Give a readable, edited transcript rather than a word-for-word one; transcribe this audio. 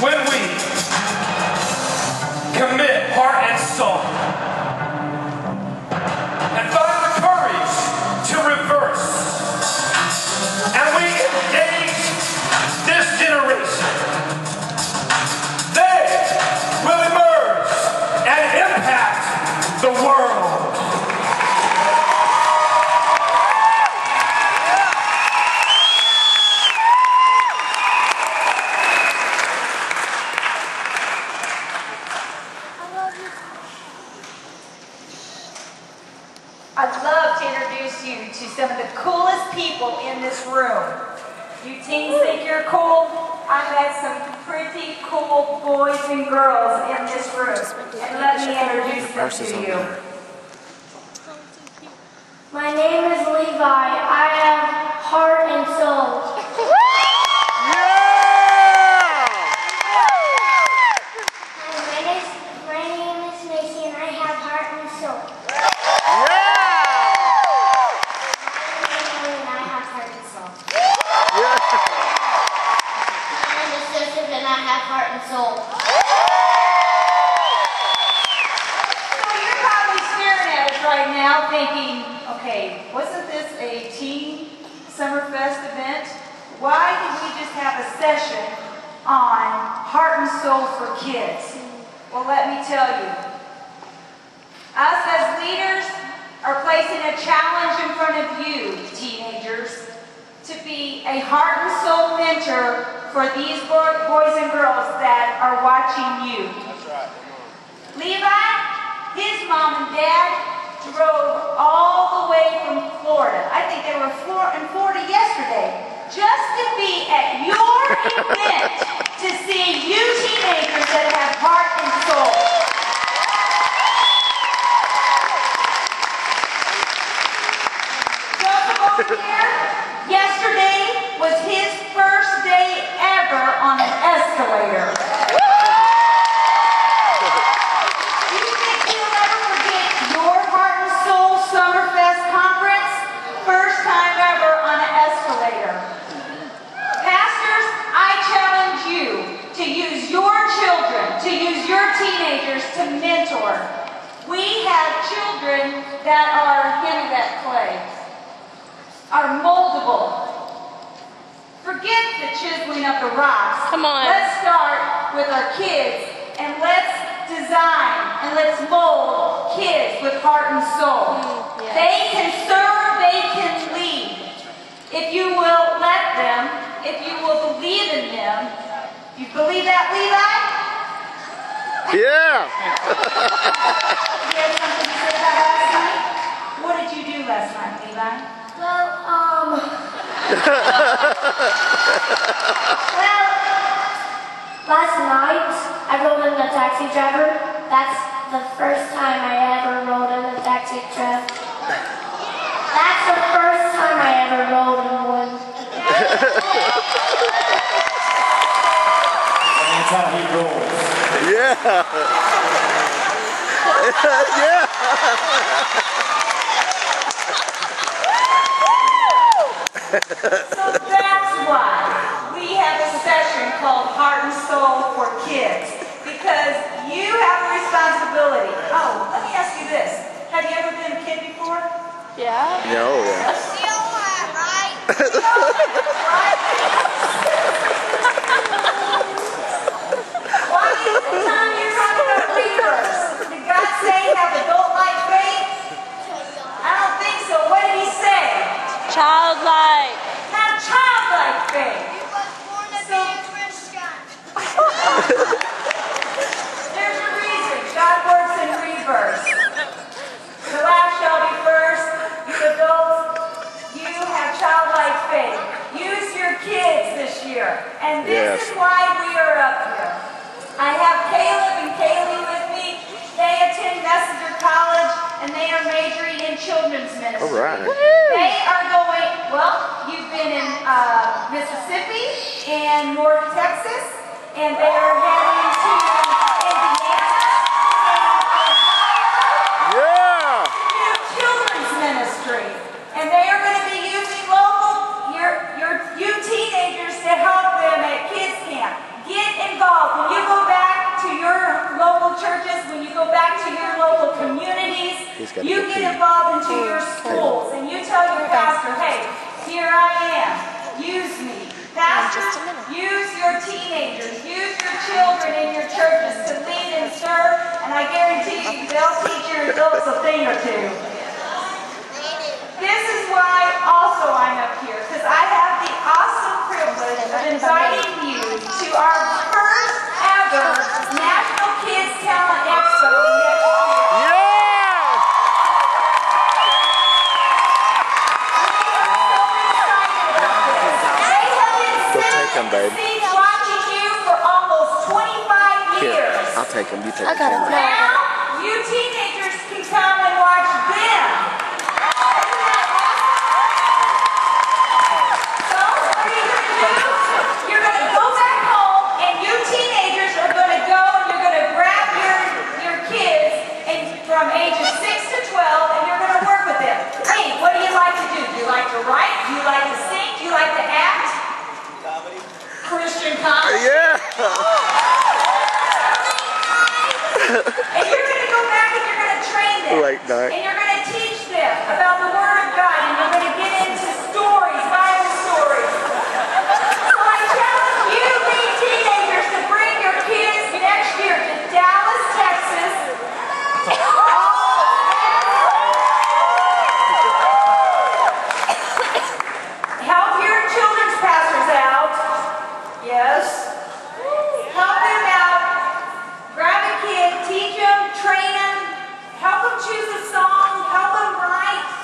when we commit heart and soul and find the courage to reverse, and we engage this generation, they will emerge and impact the world. I'd love to introduce you to some of the coolest people in this room. You teens think you're cool? I've met some pretty cool boys and girls in this room. And let me introduce them to you. My name is Levi. I have heart and soul. My name is Macy and I have heart and soul. Heart and soul. So you're probably staring at us right now thinking, okay, wasn't this a teen Summerfest event? Why did we just have a session on heart and soul for kids? Well, let me tell you. Us as leaders are placing a challenge in front of you, teenagers, to be a heart and soul mentor for these boys and girls that are watching you. That's right. Levi, his mom and dad drove all the way from Florida. I think they were in Florida yesterday, just to be at your event to see you teenagers that have heart and soul. Joseph over here, yesterday was his first day ever on an escalator. You think you'll ever forget your Heart and Soul Summerfest conference? First time ever on an escalator. Pastors, I challenge you to use your children, to use your teenagers to mentor. We have children that are, give me that clay, are moldable. Forget the chiseling of the rocks. Come on. Let's start with our kids and let's design and let's mold kids with heart and soul. Yes. They can serve, they can lead. If you will let them, if you will believe in them. You believe that, Levi? Yeah. You had something to say about last night? What did you do last night, Levi? Well, last night I rode in a taxi driver. That's the first time I ever rode in a taxi driver. That's the first time I ever rode in one. That's how he rolls. Yeah. Yeah. So that's why we have a session called Heart and Soul for Kids, because you have a responsibility. Oh, let me ask you this. Have you ever been a kid before? Yeah. No, yeah. Still right? Right? Why is the time you're talking about believers? Did God say have adult-like faith? I don't think so. What did he say? Childlike. Have childlike faith. You was born to be a Christian. There's a reason. God works in reverse. The last shall be first. You adults, you have childlike faith. Use your kids this year. And this is why we are up here. I have Caleb and Kaylee with me. They attend Messenger College and they are majoring in children's ministry. All right. They are going, well, you've been in Mississippi and North Texas, and they are heading to Indiana and Yeah. to do children's ministry. And they are going to be using you teenagers to help them at kids camp. Get involved. I guarantee you, they'll teach your adults a thing or two. This is why also I'm up here, because I have the awesome privilege of inviting you to our first ever National Kids Talent Expo next year. Babe. Watching you for almost 25 years. Here, I'll take them. You take I got them. it. Now, you teenagers can come and watch them. So, what are you going to do? You're going to go back home, and you teenagers are going to go and you're going to grab your kids from ages 6 to 12, and you're going to work with them. Hey, what do you like to do? Do you like to write? Do you like to sing? Do you like to act? Christian comedy? Yeah. And you're going to go back and you're going to train them. Late night. And you're going to teach them about the Word of God. And you're going to get into stories, Bible stories. So I challenge you, these teenagers, to bring your kids next year to Dallas, Texas. Help your children's pastors out. Yes. Help them out. Grab a kid, teach them, train them, help them choose a song, help them write.